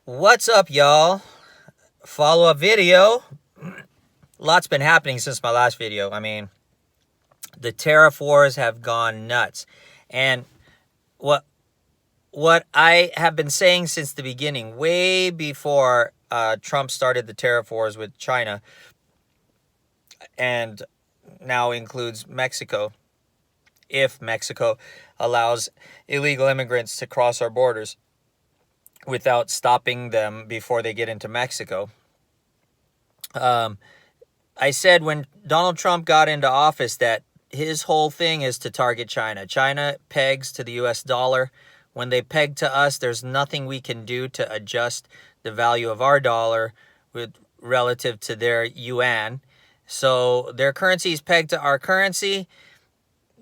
What's up, y'all? Follow-up video. Lots been happening since my last video. I mean, the tariff wars have gone nuts. And what I have been saying since the beginning, way before Trump started the tariff wars with China, and now includes Mexico, if Mexico allows illegal immigrants to cross our borders without stopping them before they get into Mexico. I said when Donald Trump got into office that his whole thing is to target China. China pegs to the US dollar. When they peg to us, there's nothing we can do to adjust the value of our dollar relative to their yuan. So their currency is pegged to our currency.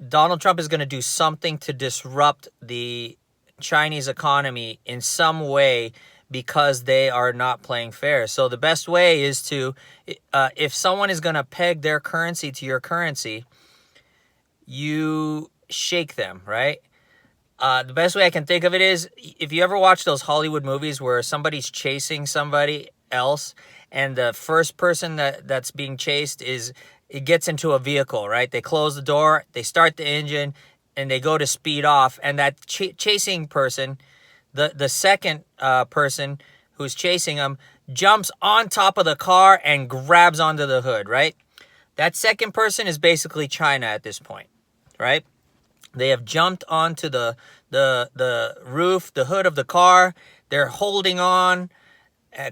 Donald Trump is going to do something to disrupt the Chinese economy in some way because they are not playing fair. So the best way is to, if someone is going to peg their currency to your currency, you shake them, right? The best way I can think of it is, if you ever watch those Hollywood movies where somebody's chasing somebody else and the first person that's being chased it gets into a vehicle, right? They close the door, they start the engine, and they go to speed off, and that chasing person, the second person who's chasing them, jumps on top of the car and grabs onto the hood, right? That second person is basically China at this point, right? They have jumped onto the roof, the hood of the car. They're holding on,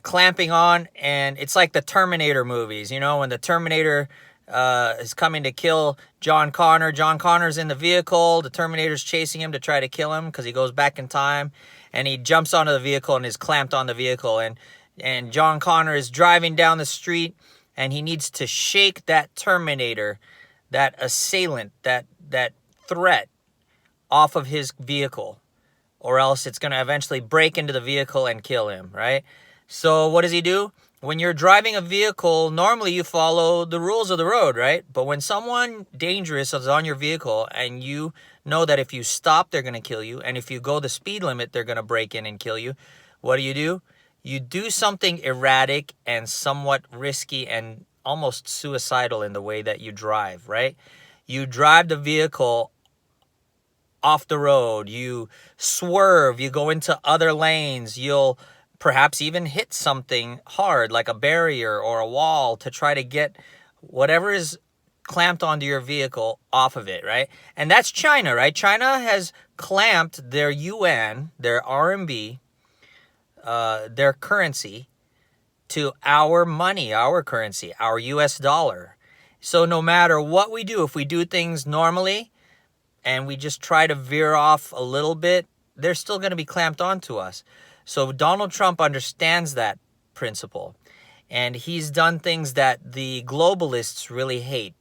clamping on, and it's like the Terminator movies, you know, when the Terminator is coming to kill John Connor. John Connor's in the vehicle. The Terminator's chasing him to try to kill him because he goes back in time, and he jumps onto the vehicle and is clamped on the vehicle. And John Connor is driving down the street, and he needs to shake that Terminator, that assailant, that threat off of his vehicle, or else it's going to eventually break into the vehicle and kill him, right? So what does he do? When you're driving a vehicle, normally you follow the rules of the road, right? But when someone dangerous is on your vehicle and you know that if you stop, they're going to kill you, and if you go the speed limit, they're going to break in and kill you, what do? You do something erratic and somewhat risky and almost suicidal in the way that you drive, right? You drive the vehicle off the road, you swerve, you go into other lanes, you'll perhaps even hit something hard like a barrier or a wall to try to get whatever is clamped onto your vehicle off of it, right? And that's China, right? China has clamped their yuan, their RMB, their currency to our money, our currency, our US dollar. So no matter what we do, if we do things normally and we just try to veer off a little bit, they're still going to be clamped onto us. So Donald Trump understands that principle, and he's done things that the globalists really hate.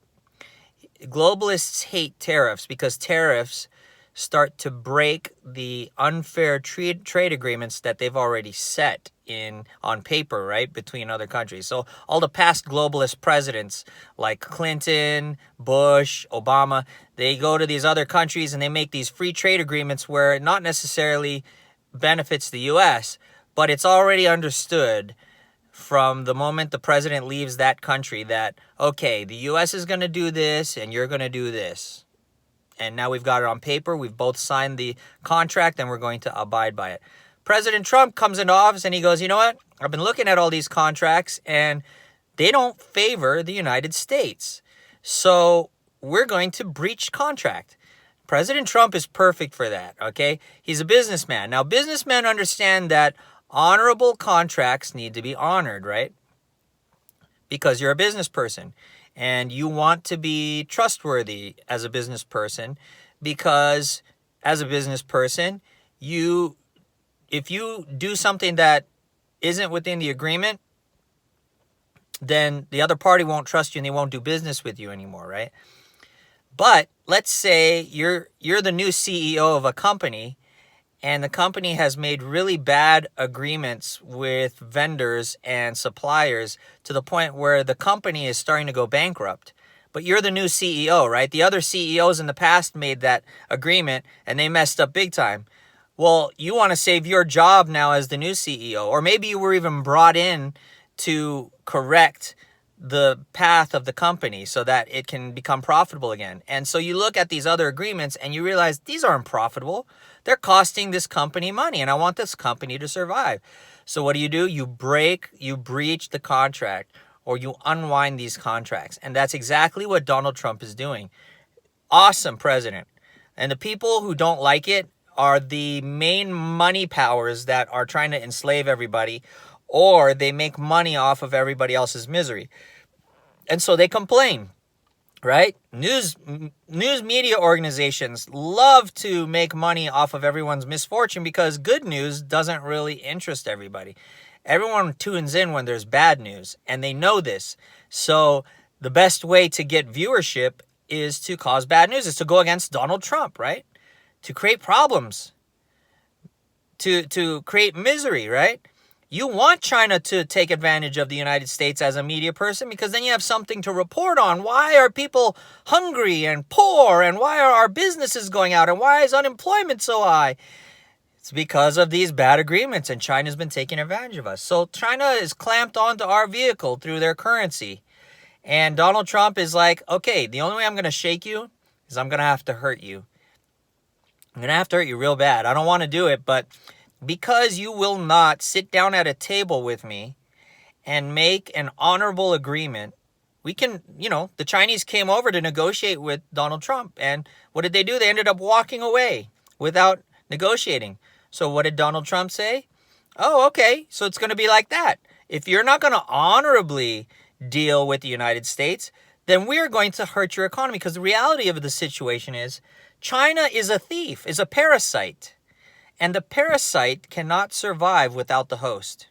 Globalists hate tariffs because tariffs start to break the unfair trade agreements that they've already set on paper, right, between other countries. So all the past globalist presidents like Clinton, Bush, Obama, they go to these other countries and they make these free trade agreements where not necessarily benefits the U.S., but it's already understood from the moment the president leaves that country that, okay, the U.S. is going to do this and you're going to do this. And now we've got it on paper. We've both signed the contract and we're going to abide by it. President Trump comes into office and he goes, you know what? I've been looking at all these contracts and they don't favor the United States. So we're going to breach contract. President Trump is perfect for that, okay? He's a businessman. Now, businessmen understand that honorable contracts need to be honored, right? Because you're a business person and you want to be trustworthy as a business person, because as a business person, if you do something that isn't within the agreement, then the other party won't trust you and they won't do business with you anymore, right? But let's say you're the new CEO of a company and the company has made really bad agreements with vendors and suppliers to the point where the company is starting to go bankrupt. But you're the new CEO, right? The other CEOs in the past made that agreement and they messed up big time. Well, you want to save your job now as the new CEO, or maybe you were even brought in to correct the path of the company so that it can become profitable again. And so you look at these other agreements and you realize these aren't profitable. They're costing this company money, and I want this company to survive. So what do? You breach the contract, or you unwind these contracts. And that's exactly what Donald Trump is doing. Awesome president. And the people who don't like it are the main money powers that are trying to enslave everybody, or they make money off of everybody else's misery. And so they complain, right? News media organizations love to make money off of everyone's misfortune because good news doesn't really interest everybody. Everyone tunes in when there's bad news, and they know this. So the best way to get viewership is to cause bad news, is to go against Donald Trump, right? To create problems, to create misery, right? You want China to take advantage of the United States as a media person, because then you have something to report on. Why are people hungry and poor, and why are our businesses going out, and why is unemployment so high? It's because of these bad agreements, and China's been taking advantage of us. So China is clamped onto our vehicle through their currency. And Donald Trump is like, okay, the only way I'm going to shake you is I'm going to have to hurt you. I'm going to have to hurt you real bad. I don't want to do it, but because you will not sit down at a table with me and make an honorable agreement, we can, the Chinese came over to negotiate with Donald Trump. And what did they do? They ended up walking away without negotiating. So what did Donald Trump say? Oh, okay, so it's going to be like that. If you're not going to honorably deal with the United States, then we're going to hurt your economy. Because the reality of the situation is China is a thief, is a parasite. And the parasite cannot survive without the host.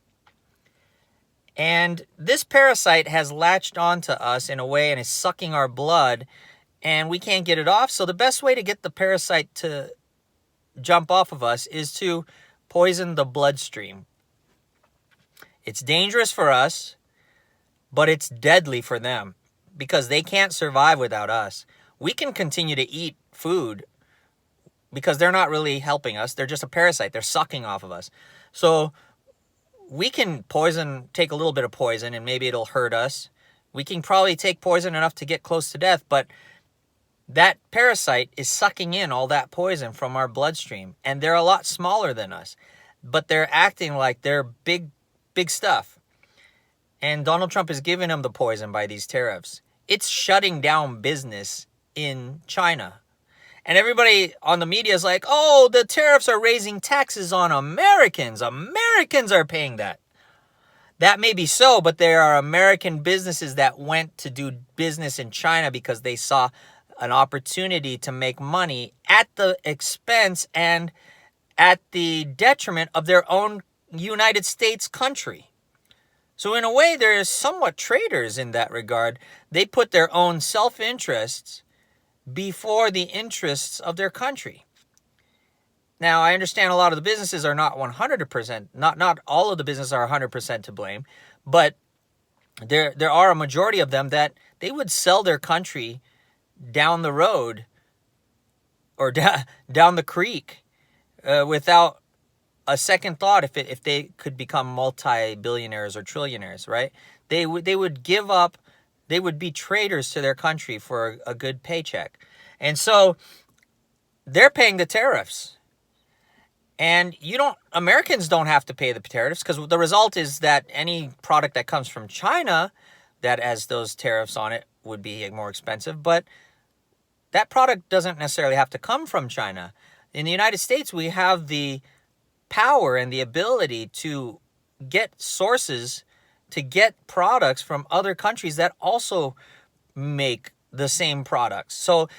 And this parasite has latched onto us in a way and is sucking our blood, and we can't get it off. So the best way to get the parasite to jump off of us is to poison the bloodstream. It's dangerous for us, but it's deadly for them because they can't survive without us. We can continue to eat food because they're not really helping us. They're just a parasite. They're sucking off of us. So we can take a little bit of poison, and maybe it'll hurt us. We can probably take poison enough to get close to death, but that parasite is sucking in all that poison from our bloodstream. And they're a lot smaller than us, but they're acting like they're big stuff. And Donald Trump is giving them the poison by these tariffs. It's shutting down business in China. And everybody on the media is like, oh, the tariffs are raising taxes on Americans. Americans are paying that. That may be so, but there are American businesses that went to do business in China because they saw an opportunity to make money at the expense and at the detriment of their own United States country. So in a way, they're somewhat traitors in that regard. They put their own self-interests before the interests of their country. Now, I understand a lot of the businesses are not 100%, not all of the businesses are 100% to blame, but there are a majority of them that they would sell their country down the road or down the creek without a second thought if they could become multi-billionaires or trillionaires, right? They would give up. They would be traitors to their country for a good paycheck. And so they're paying the tariffs. And Americans don't have to pay the tariffs, because the result is that any product that comes from China that has those tariffs on it would be more expensive. But that product doesn't necessarily have to come from China. In the United States, we have the power and the ability to get sources, to get products from other countries that also make the same products. So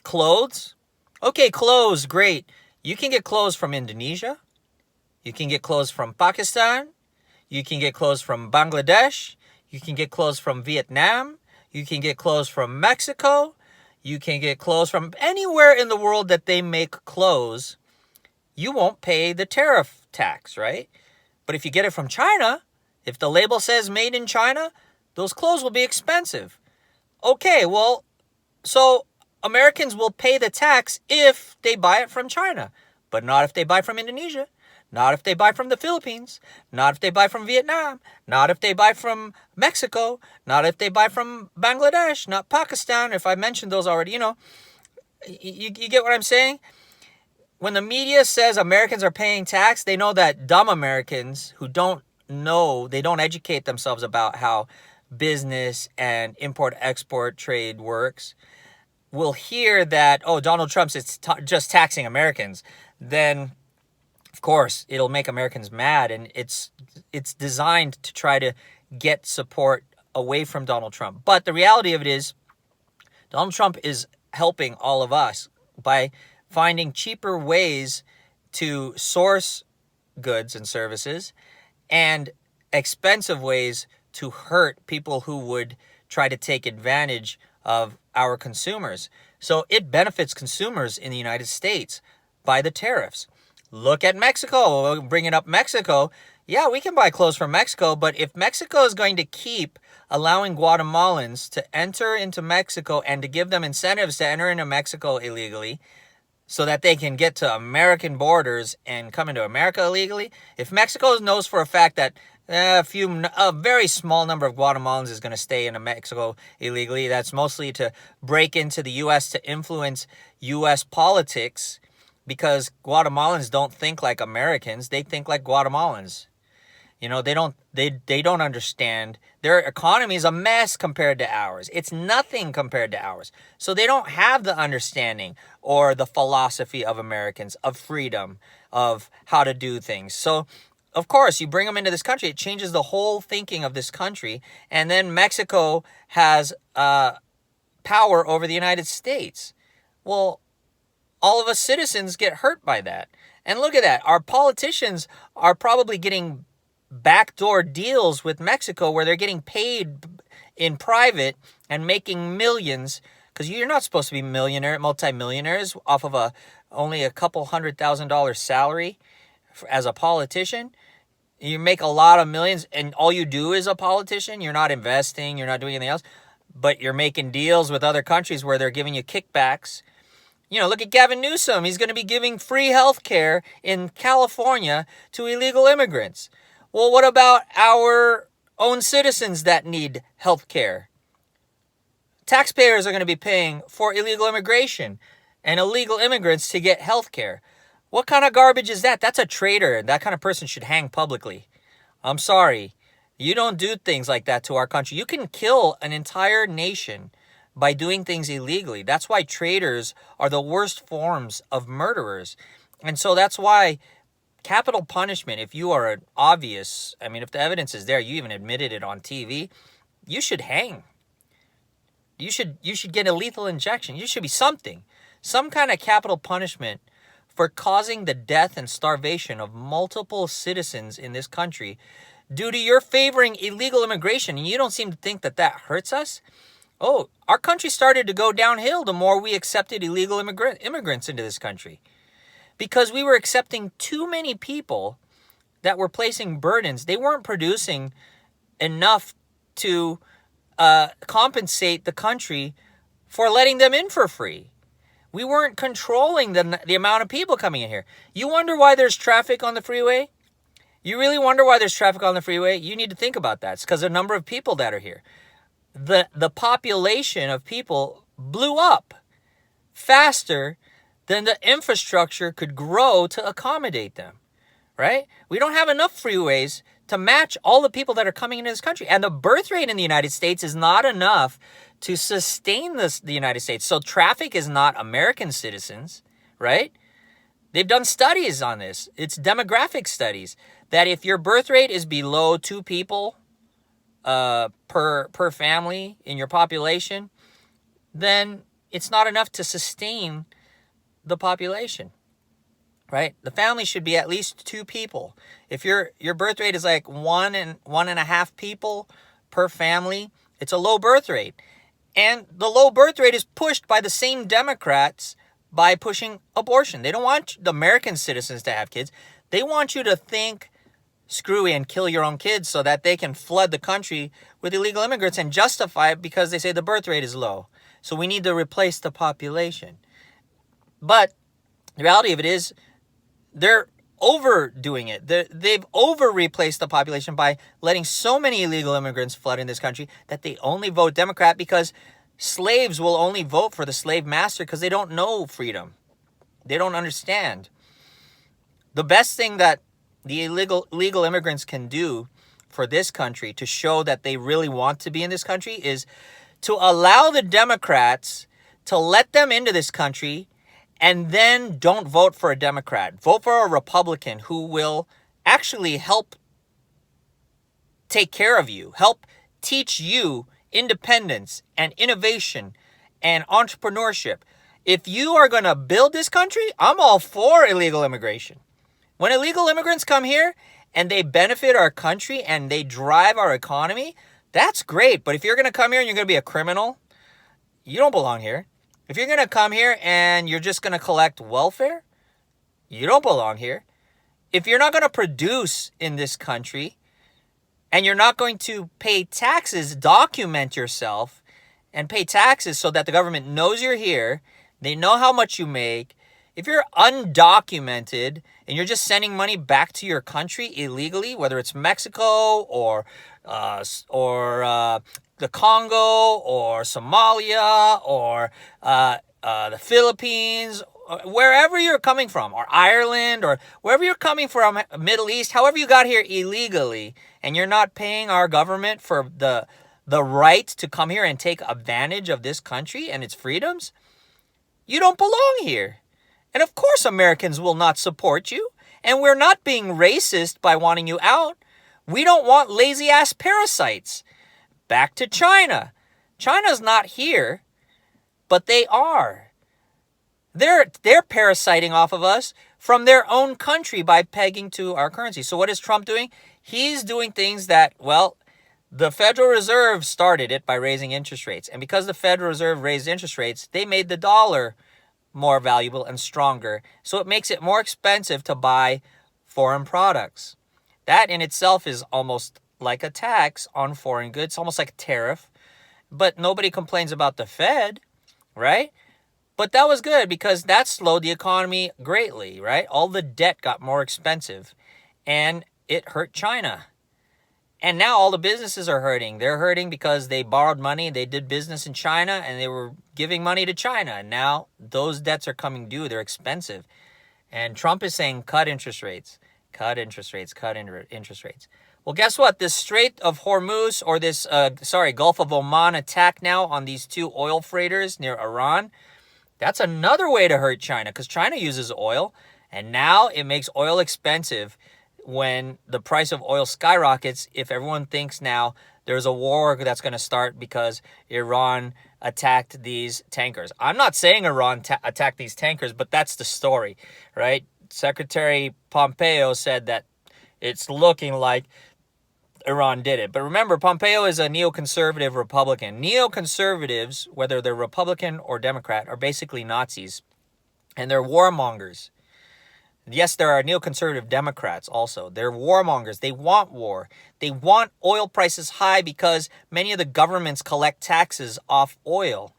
clothes, okay, clothes, great. You can get clothes from Indonesia. You can get clothes from Pakistan. You can get clothes from Bangladesh. You can get clothes from Vietnam. You can get clothes from Mexico. You can get clothes from anywhere in the world that they make clothes. You won't pay the tariff tax, right? But if you get it from China, if the label says made in China, those clothes will be expensive. Okay, well, so Americans will pay the tax if they buy it from China. but not if they buy from Indonesia, not if they buy from the Philippines, not if they buy from Vietnam, not if they buy from Mexico, not if they buy from Bangladesh, not Pakistan, if I mentioned those already. You get what I'm saying? When the media says Americans are paying tax, they know that dumb Americans who don't know, they don't educate themselves about how business and import-export trade works, will hear that, oh, Donald Trump's just taxing Americans. Then, of course, it'll make Americans mad, and it's designed to try to get support away from Donald Trump. But the reality of it is, Donald Trump is helping all of us by finding cheaper ways to source goods and services and expensive ways to hurt people who would try to take advantage of our consumers. So it benefits consumers in the United States by the tariffs. Look at Mexico. Bringing up Mexico. Yeah, we can buy clothes from Mexico, but if Mexico is going to keep allowing Guatemalans to enter into Mexico and to give them incentives to enter into Mexico illegally so that they can get to American borders and come into America illegally, if Mexico knows for a fact that a very small number of Guatemalans is going to stay in Mexico illegally, that's mostly to break into the U.S. to influence U.S. politics, because Guatemalans don't think like Americans, they think like Guatemalans. They don't understand. Their economy is a mess compared to ours. It's nothing compared to ours. So they don't have the understanding or the philosophy of Americans, of freedom, of how to do things. So, of course, you bring them into this country, it changes the whole thinking of this country. And then Mexico has power over the United States. Well, all of us citizens get hurt by that. And look at that. Our politicians are probably getting backdoor deals with Mexico where they're getting paid in private and making millions, because you're not supposed to be multimillionaires off of only a couple $100,000 salary as a politician. You make a lot of millions and all you do is a politician. You're not investing, you're not doing anything else, but you're making deals with other countries where they're giving you kickbacks. Look at Gavin Newsom. He's going to be giving free health care in California to illegal immigrants. Well, what about our own citizens that need health care? Taxpayers are going to be paying for illegal immigration and illegal immigrants to get health care. What kind of garbage is that? That's a traitor. That kind of person should hang publicly. I'm sorry. You don't do things like that to our country. You can kill an entire nation by doing things illegally. That's why traitors are the worst forms of murderers. And so that's why capital punishment, if you are if the evidence is there, you even admitted it on TV, you should hang. You should get a lethal injection. You should be some kind of capital punishment for causing the death and starvation of multiple citizens in this country due to your favoring illegal immigration. And you don't seem to think that hurts us. Oh, our country started to go downhill the more we accepted illegal immigrants into this country, because we were accepting too many people that were placing burdens. They weren't producing enough to compensate the country for letting them in for free. We weren't controlling the amount of people coming in here. You wonder why there's traffic on the freeway? You really wonder why there's traffic on the freeway? You need to think about that. It's because of the number of people that are here. The population of people blew up faster than the infrastructure could grow to accommodate them, right? We don't have enough freeways to match all the people that are coming into this country. And the birth rate in the United States is not enough to sustain the United States. So traffic is not American citizens, right? They've done studies on this. It's demographic studies that if your birth rate is below 2 people per family in your population, then it's not enough to sustain the population, right? The family should be at least 2 people. If your birth rate is like 1.5 people per family, it's a low birth rate. And the low birth rate is pushed by the same Democrats by pushing abortion. They don't want the American citizens to have kids. They want you to think screwy and kill your own kids so that they can flood the country with illegal immigrants and justify it because they say the birth rate is low. So we need to replace the population. But the reality of it is, they're overdoing it. They've over replaced the population by letting so many illegal immigrants flood in this country that they only vote Democrat, because slaves will only vote for the slave master because they don't know freedom. They don't understand. The best thing that the illegal immigrants can do for this country to show that they really want to be in this country is to allow the Democrats to let them into this country, and then don't vote for a Democrat. Vote for a Republican who will actually help take care of you, help teach you independence and innovation and entrepreneurship. If you are going to build this country, I'm all for illegal immigration. When illegal immigrants come here and they benefit our country and they drive our economy, that's great. But if you're going to come here and you're going to be a criminal, you don't belong here. If you're going to come here and you're just going to collect welfare, you don't belong here. If you're not going to produce in this country and you're not going to pay taxes, document yourself and pay taxes so that the government knows you're here, they know how much you make. If you're undocumented and you're just sending money back to your country illegally, whether it's Mexico or the Congo or Somalia or the Philippines, wherever you're coming from, or Ireland, or wherever you're coming from, Middle East, however you got here illegally, and you're not paying our government for the right to come here and take advantage of this country and its freedoms, you don't belong here. And of course Americans will not support you. And we're not being racist by wanting you out. We don't want lazy-ass parasites. Back to China. China's not here, but they are. They're parasiting off of us from their own country by pegging to our currency. So what is Trump doing? He's doing things that, well, the Federal Reserve started it by raising interest rates. And because the Federal Reserve raised interest rates, they made the dollar more valuable and stronger. So it makes it more expensive to buy foreign products. That in itself is almost like a tax on foreign goods, almost like a tariff. But nobody complains about the Fed, right? But that was good because that slowed the economy greatly, right? All the debt got more expensive and it hurt China. And now all the businesses are hurting. They're hurting because they borrowed money. They did business in China and they were giving money to China. And now those debts are coming due. They're expensive. And Trump is saying, cut interest rates, cut interest rates, cut interest rates. Well, guess what? This Strait of Hormuz, or this, Gulf of Oman attack now on these two oil freighters near Iran, that's another way to hurt China because China uses oil. And now it makes oil expensive when the price of oil skyrockets. If everyone thinks now there's a war that's going to start because Iran attacked these tankers. I'm not saying Iran attacked these tankers, but that's the story, right? Secretary Pompeo said that it's looking like Iran did it. But remember, Pompeo is a neoconservative Republican. Neoconservatives, whether they're Republican or Democrat, are basically Nazis, and they're warmongers. Yes, there are neoconservative Democrats also. They're warmongers. They want war. They want oil prices high because many of the governments collect taxes off oil.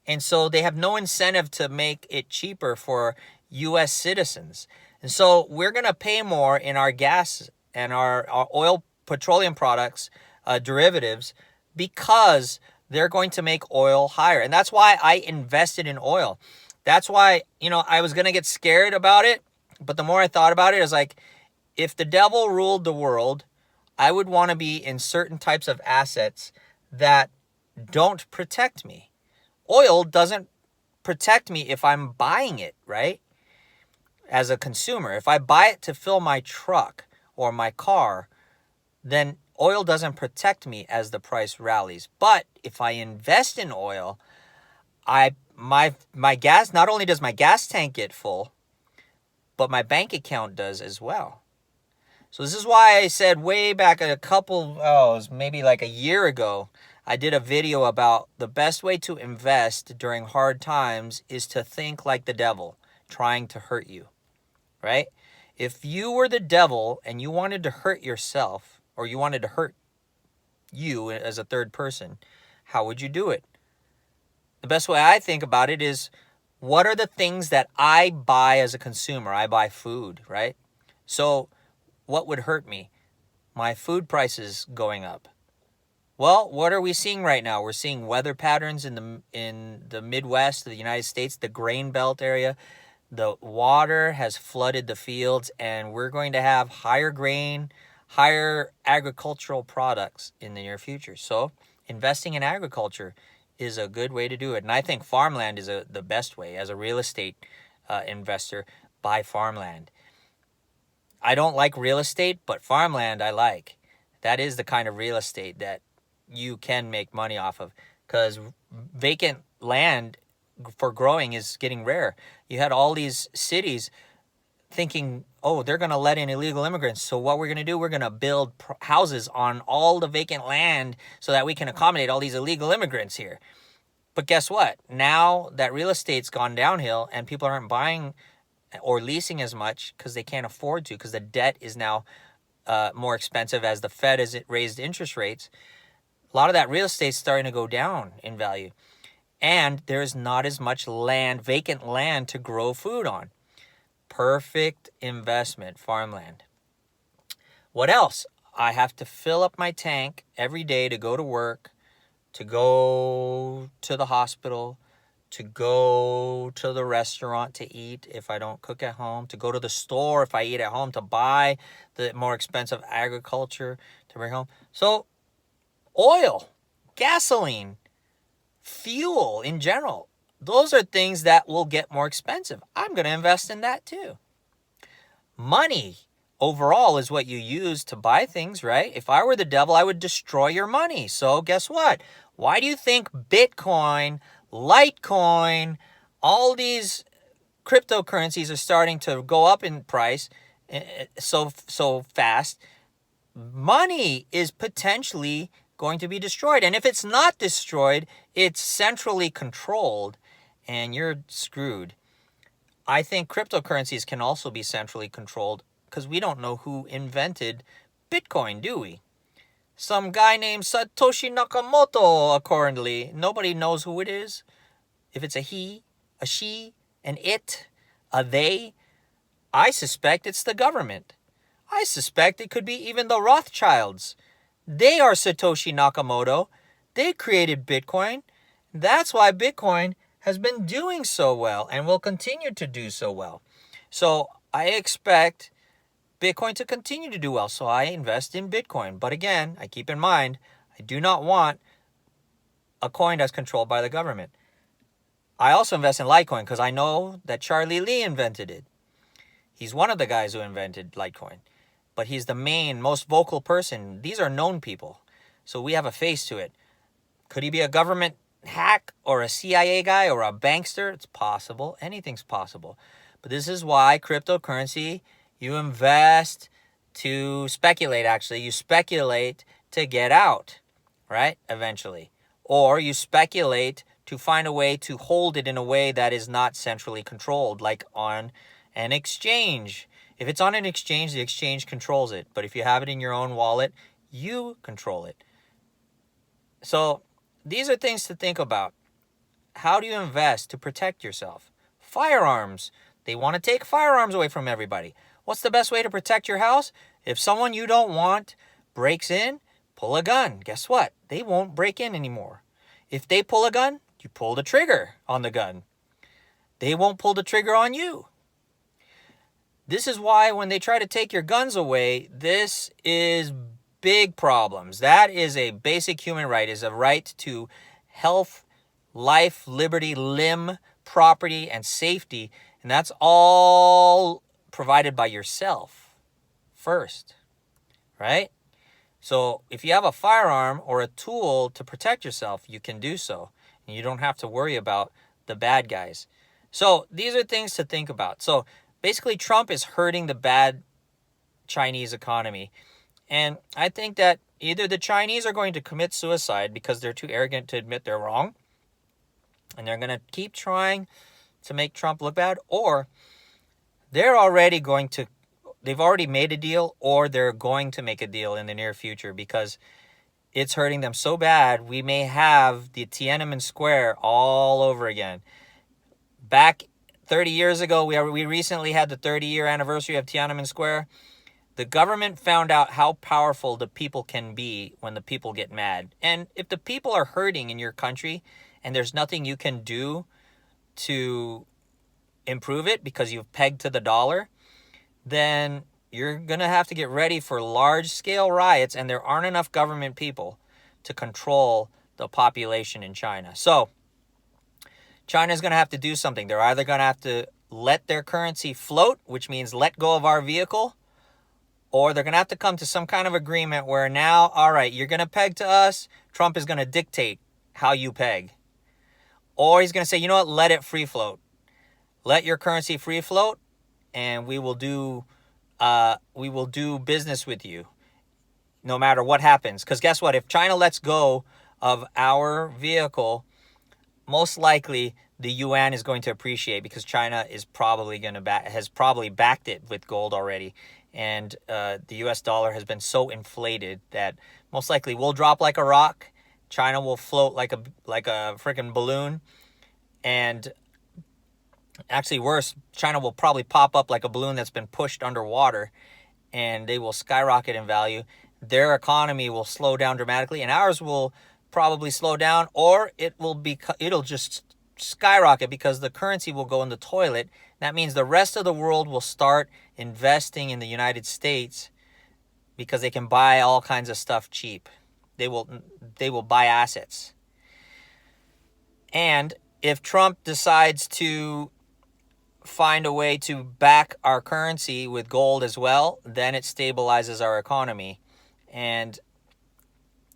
And so they have no incentive to make it cheaper for U.S. citizens. And so we're going to pay more in our gas and our oil, petroleum products, derivatives, because they're going to make oil higher. And that's why I invested in oil. That's why, I was going to get scared about it. But the more I thought about it, I was like, if the devil ruled the world, I would want to be in certain types of assets that don't protect me. Oil doesn't protect me if I'm buying it, right? As a consumer, if I buy it to fill my truck or my car, then oil doesn't protect me as the price rallies. But if I invest in oil, my gas, not only does my gas tank get full, but my bank account does as well. So this is why I said way back maybe like a year ago, I did a video about the best way to invest during hard times is to think like the devil trying to hurt you, right? If you were the devil and you wanted to hurt yourself, or you wanted to hurt you as a third person, how would you do it? The best way I think about it is, what are the things that I buy as a consumer? I buy food, right? So what would hurt me? My food prices going up. Well, what are we seeing right now? We're seeing weather patterns in the Midwest of the United States, the grain belt area. The water has flooded the fields, and we're going to have higher grain, higher agricultural products in the near future. So investing in agriculture is a good way to do it. And I think farmland is the best way. As a real estate investor, buy farmland. I don't like real estate, but farmland I like. That is the kind of real estate that you can make money off of, because vacant land for growing is getting rare. You had all these cities thinking, oh, they're going to let in illegal immigrants. So what we're going to do, we're going to build houses on all the vacant land so that we can accommodate all these illegal immigrants here. But guess what? Now that real estate's gone downhill and people aren't buying or leasing as much because they can't afford to, because the debt is now more expensive as the Fed has raised interest rates. A lot of that real estate is starting to go down in value. And there's not as much land, vacant land, to grow food on. Perfect investment, farmland. What else? I have to fill up my tank every day to go to work, to go to the hospital, to go to the restaurant to eat if I don't cook at home, to go to the store if I eat at home, to buy the more expensive agriculture to bring home. So oil, gasoline, fuel in general, those are things that will get more expensive. I'm going to invest in that too. Money overall is what you use to buy things, right? If I were the devil, I would destroy your money. So guess what? Why do you think Bitcoin, Litecoin, all these cryptocurrencies are starting to go up in price so fast? Money is potentially going to be destroyed. And if it's not destroyed, it's centrally controlled and you're screwed. I think cryptocurrencies can also be centrally controlled because we don't know who invented Bitcoin, do we? Some guy named Satoshi Nakamoto, accordingly. Nobody knows who it is. If it's a he, a she, an it, a they, I suspect it's the government. I suspect it could be even the Rothschilds. They are Satoshi Nakamoto. They created Bitcoin. That's why Bitcoin has been doing so well and will continue to do so well. So I expect Bitcoin to continue to do well. So I invest in Bitcoin. But again, I keep in mind, I do not want a coin that's controlled by the government. I also invest in Litecoin because I know that Charlie Lee invented it. He's one of the guys who invented Litecoin. But he's the main, most vocal person. These are known people. So we have a face to it. Could he be a government hack or a CIA guy or a bankster? It's possible. Anything's possible. But this is why cryptocurrency, you invest to speculate, actually. You speculate to get out, right? Eventually. Or you speculate to find a way to hold it in a way that is not centrally controlled, like on an exchange. If it's on an exchange, the exchange controls it. But if you have it in your own wallet, you control it. So these are things to think about. How do you invest to protect yourself? Firearms. They want to take firearms away from everybody. What's the best way to protect your house? If someone you don't want breaks in, pull a gun. Guess what? They won't break in anymore. If they pull a gun, you pull the trigger on the gun. They won't pull the trigger on you. This is why when they try to take your guns away, this is big problems. That is a basic human right, is a right to health, life, liberty, limb, property, and safety. And that's all provided by yourself first, right? So if you have a firearm or a tool to protect yourself, you can do so. And you don't have to worry about the bad guys. So these are things to think about. So basically, Trump is hurting the bad Chinese economy. And I think that either the Chinese are going to commit suicide because they're too arrogant to admit they're wrong, and they're going to keep trying to make Trump look bad, or they've already made a deal, or they're going to make a deal in the near future because it's hurting them so bad. We may have the Tiananmen Square all over again. Back 30 years ago, we recently had the 30-year anniversary of Tiananmen Square. The government found out how powerful the people can be when the people get mad. And if the people are hurting in your country and there's nothing you can do to improve it because you've pegged to the dollar, then you're going to have to get ready for large-scale riots, and there aren't enough government people to control the population in China. So China's going to have to do something. They're either going to have to let their currency float, which means let go of our vehicle, or they're going to have to come to some kind of agreement where now, all right, you're going to peg to us. Trump is going to dictate how you peg. Or he's going to say, you know what, let it free float. Let your currency free float, and we will do business with you no matter what happens. Because guess what? If China lets go of our vehicle, most likely the yuan is going to appreciate, because China is probably has probably backed it with gold already. And the US dollar has been so inflated that most likely we'll drop like a rock. China will float like a freaking balloon. And actually worse, China will probably pop up like a balloon that's been pushed underwater, and they will skyrocket in value. Their economy will slow down dramatically, and ours will probably slow down, or it'll just skyrocket because the currency will go in the toilet. That means the rest of the world will start investing in the United States because they can buy all kinds of stuff cheap. They will buy assets. And if Trump decides to find a way to back our currency with gold as well, then it stabilizes our economy. And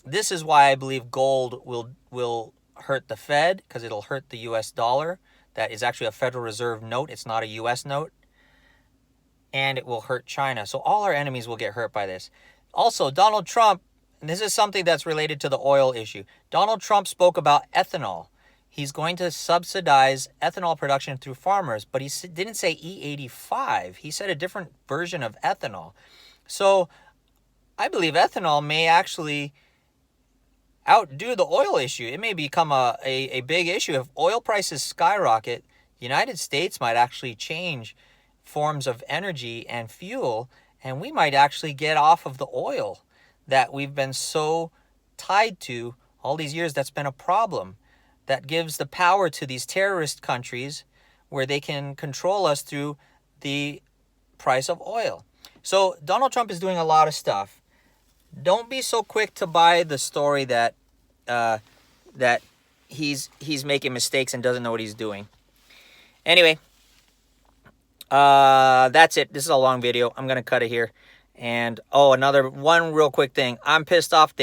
this is why I believe gold will hurt the Fed, because it'll hurt the US dollar. That is actually a Federal Reserve note. It's not a US note. And it will hurt China. So all our enemies will get hurt by this. Also, Donald Trump, and this is something that's related to the oil issue. Donald Trump spoke about ethanol. He's going to subsidize ethanol production through farmers, but he didn't say E85. He said a different version of ethanol. So I believe ethanol may actually outdo the oil issue. It may become a big issue. If oil prices skyrocket, the United States might actually change forms of energy and fuel, and we might actually get off of the oil that we've been so tied to all these years. That's been a problem. That gives the power to these terrorist countries where they can control us through the price of oil. So Donald Trump is doing a lot of stuff. Don't be so quick to buy the story that that he's making mistakes and doesn't know what he's doing. Anyway, that's it. This is a long video. I'm gonna cut it here. And another one real quick thing. I'm pissed off.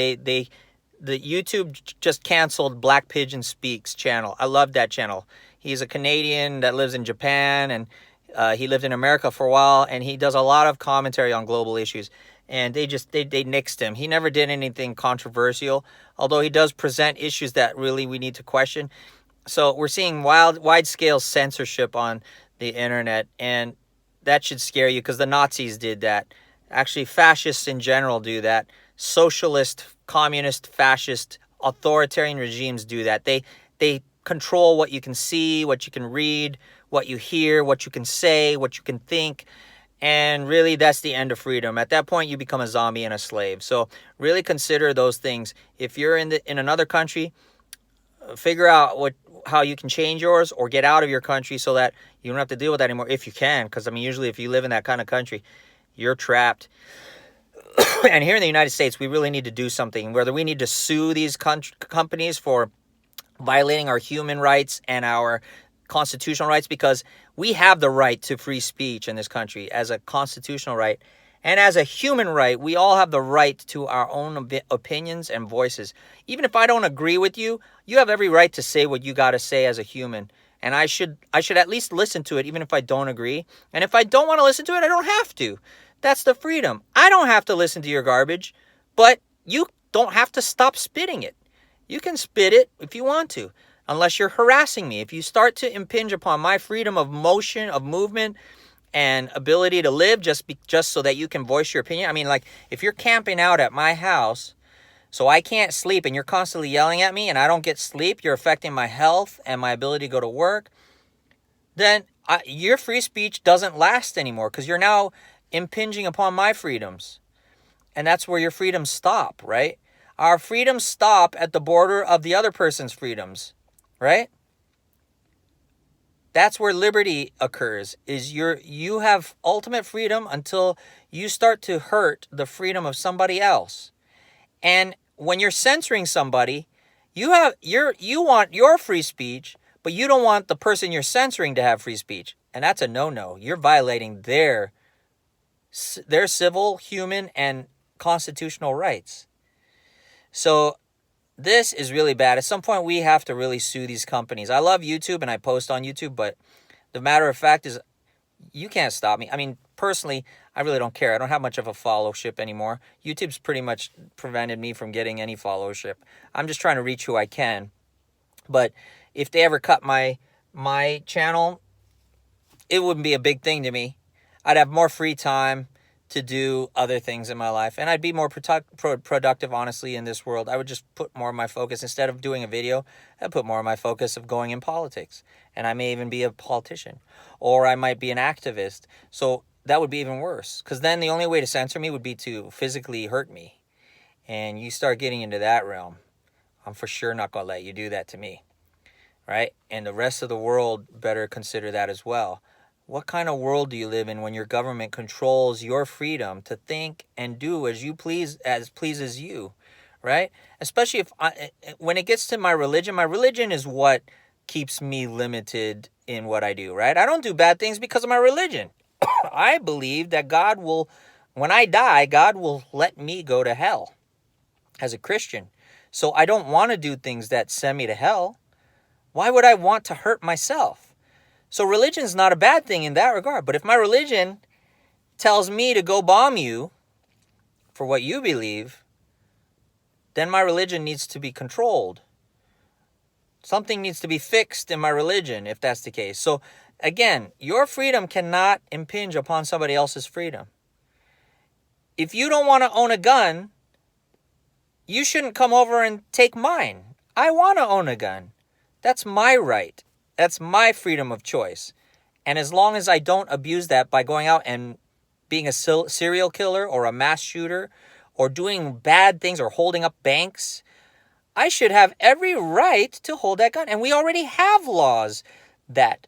The YouTube just canceled Black Pigeon Speaks channel. I love that channel. He's a Canadian that lives in Japan, and he lived in America for a while, and he does a lot of commentary on global issues. And they nixed him. He never did anything controversial, although he does present issues that really we need to question. So we're seeing wide-scale censorship on the internet, and that should scare you, because the Nazis did that. Actually, fascists in general do that. Socialist, communist, fascist, authoritarian regimes do that. They control what you can see, what you can read, what you hear, what you can say, what you can think. And really, that's the end of freedom. At that point, you become a zombie and a slave. So really consider those things. If you're in another country, figure out how you can change yours or get out of your country so that you don't have to deal with that anymore, if you can. Because, I mean, usually if you live in that kind of country, you're trapped. And here in the United States, we really need to do something. Whether we need to sue these companies for violating our human rights and our constitutional rights, because we have the right to free speech in this country as a constitutional right. And as a human right, we all have the right to our own opinions and voices. Even if I don't agree with you, you have every right to say what you got to say as a human. And I should at least listen to it, even if I don't agree. And if I don't want to listen to it, I don't have to. That's the freedom. I don't have to listen to your garbage, but you don't have to stop spitting it. You can spit it if you want to, unless you're harassing me. If you start to impinge upon my freedom of motion, of movement, and ability to live just so that you can voice your opinion. I mean, like, if you're camping out at my house so I can't sleep and you're constantly yelling at me and I don't get sleep, you're affecting my health and my ability to go to work. then your free speech doesn't last anymore because you're now impinging upon my freedoms. And that's where your freedoms stop, right? Our freedoms stop at the border of the other person's freedoms, right? That's where liberty occurs, is you have ultimate freedom until you start to hurt the freedom of somebody else. And when you're censoring somebody, you want your free speech, but you don't want the person you're censoring to have free speech. And that's a no-no. You're violating their civil, human, and constitutional rights. So this is really bad. At some point, we have to really sue these companies. I love YouTube and I post on YouTube, but the matter of fact is you can't stop me. I mean, personally, I really don't care. I don't have much of a followership anymore. YouTube's pretty much prevented me from getting any followership. I'm just trying to reach who I can. But if they ever cut my channel, it wouldn't be a big thing to me. I'd have more free time to do other things in my life, and I'd be more productive, honestly, in this world. I would just put more of my focus, instead of doing a video, I'd put more of my focus of going in politics, and I may even be a politician, or I might be an activist. So that would be even worse, because then the only way to censor me would be to physically hurt me, and you start getting into that realm, I'm for sure not going to let you do that to me, right? And the rest of the world better consider that as well. What kind of world do you live in when your government controls your freedom to think and do as you please, as pleases you, right? Especially when it gets to my religion is what keeps me limited in what I do, right? I don't do bad things because of my religion. I believe that God will, when I die, God will let me go to hell as a Christian. So I don't want to do things that send me to hell. Why would I want to hurt myself? So religion's not a bad thing in that regard. But if my religion tells me to go bomb you for what you believe, then my religion needs to be controlled. Something needs to be fixed in my religion if that's the case. So again, your freedom cannot impinge upon somebody else's freedom. If you don't want to own a gun, you shouldn't come over and take mine. I want to own a gun. That's my right. That's my freedom of choice. And as long as I don't abuse that by going out and being a serial killer or a mass shooter or doing bad things or holding up banks, I should have every right to hold that gun. And we already have laws that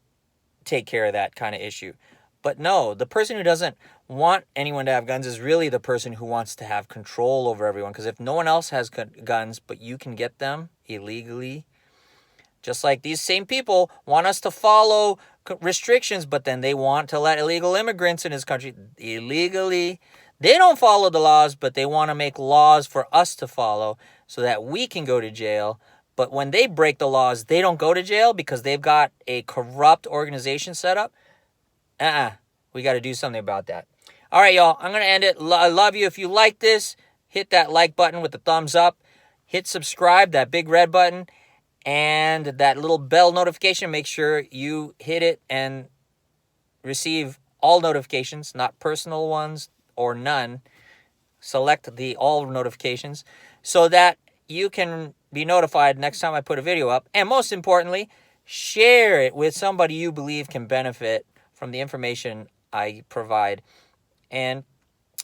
take care of that kind of issue. But no, the person who doesn't want anyone to have guns is really the person who wants to have control over everyone. Because if no one else has guns, but you can get them illegally, just like these same people want us to follow restrictions, but then they want to let illegal immigrants in this country illegally. They don't follow the laws, but they want to make laws for us to follow so that we can go to jail. But when they break the laws, they don't go to jail because they've got a corrupt organization set up. We got to do something about that. All right, y'all, I'm going to end it. I love you. If you like this, hit that like button with the thumbs up. Hit subscribe, that big red button. And that little bell notification, make sure you hit it and receive all notifications, not personal ones or none. Select the all notifications so that you can be notified next time I put a video up. And most importantly, share it with somebody you believe can benefit from the information I provide. And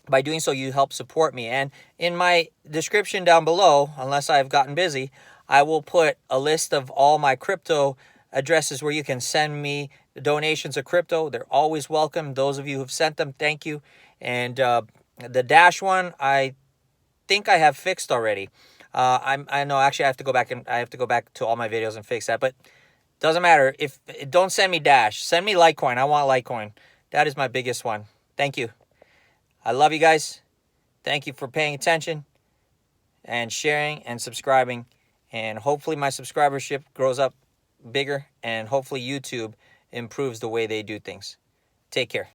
by doing so, you help support me. And in my description down below, unless I've gotten busy, I will put a list of all my crypto addresses where you can send me donations of crypto. They're always welcome. Those of you who've sent them, thank you. And the Dash one, I think I have fixed already. I know actually I have to go back to all my videos and fix that. But doesn't matter. Don't send me Dash. Send me Litecoin. I want Litecoin. That is my biggest one. Thank you. I love you guys. Thank you for paying attention and sharing and subscribing. And hopefully my subscribership grows up bigger. And hopefully YouTube improves the way they do things. Take care.